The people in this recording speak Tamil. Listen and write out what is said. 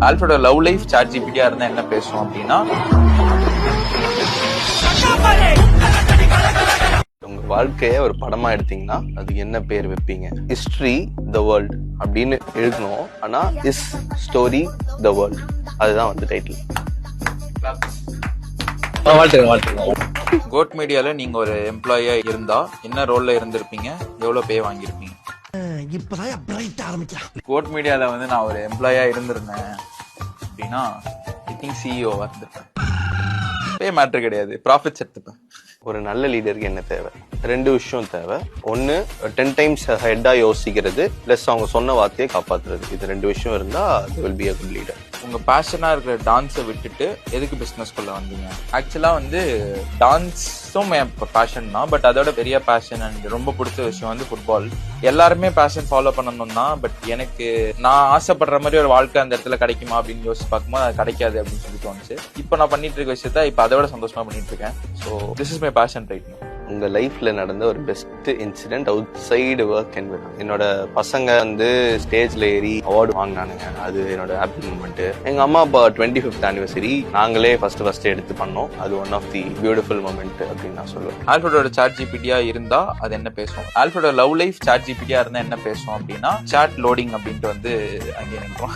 ஆல்ஃபோட லவ் லைஃப் சாட் ஜிபிடியா இருந்தா என்ன பேசும் அப்படின்னா, உங்க வாழ்க்கைய ஒரு படமா எடுத்தீங்கன்னா அதுக்கு என்ன பேர் வைப்பீங்க? ஹிஸ்டரி த வேர்ல்ட் அப்படின்னு எழுதணும். ஆனா இஸ் ஸ்டோரி த வேர்ல்ட், அதுதான் வந்து டைட்டில். கோட் மீடியால நீங்க ஒரு எம்ப்ளாயியா இருந்தா என்ன ரோல்ல இருந்திருப்பீங்க, எவ்வளவு பே வாங்கியிருப்பீங்க? இப்பதான் பிரைட் ஆரம்பிக்கலாம். கோட் மீடியால வந்து நான் ஒரு எம்ப்ளாயியா இருந்திருந்தேன் அப்படின்னா ஐ திங்க் சிஇஓவா இருந்திருப்பேன். பே மேட்டர் கிடையாது, ப்ராஃபிட்ஸ் எடுத்துப்பேன். ஒரு நல்ல லீடருக்கு என்ன தேவை? 2 விஷயம் தேவை. ஒன்னு 10 டைம்ஸ் ஹெட்டா யோசிக்கிறது, பிளஸ் அவங்க சொன்ன வார்த்தையை காப்பாத்துறது. இது 2 விஷயம் இருந்தா they will be a good leader. உங்க பேஷனா இருக்கிற டான்ஸை விட்டுட்டு எதுக்கு பிசினஸ் குள்ள வந்தீங்க? ஆக்சுவலா வந்து டான்ஸும் என் பேஷன் தான், பட் அதோட பெரிய பேஷன் அண்ட் ரொம்ப பிடிச்ச விஷயம் வந்து ஃபுட்பால். எல்லாருமே பேஷன் ஃபாலோ பண்ணணும் தான், பட் எனக்கு நான் ஆசைப்படுற மாதிரி ஒரு வாழ்க்கை அந்த இடத்துல கிடைக்குமா அப்படின்னு யோசிச்சு பார்க்கும்போது அது கிடைக்காது அப்படின்னு சொல்லி தோணுச்சு. இப்போ நான் பண்ணிட்டு இருக்க விஷயத்த இப்போ அதோட சந்தோஷமா பண்ணிட்டு இருக்கேன். So this is my passion right now. உங்க லைஃப்ல நடந்த ஒரு best incident out side work environment. என்னோட பசங்க வந்து ஸ்டேஜ்ல ஏறி அவார்டு வாங்கினானுங்க, அது என்னோட ஹாப்பி மூமெண்ட். எங்க அம்மா அப்பா 25th anniversary நாங்களே ஃபர்ஸ்ட் எடுத்து பண்ணோம். அது one of the beautiful moment அப்படின்னு நான் சொல்லுவேன். ஆல்ஃபோட சாட் ஜிபிடியா இருந்தா அது என்ன பேசும்? ஆல்ஃபோட லவ் லைஃப் சாட் ஜிபிடியா இருந்தா என்ன பேசும் அப்படின்னா, சாட் லோடிங் அப்படின்ட்டு வந்து அங்கே நினைப்போம்.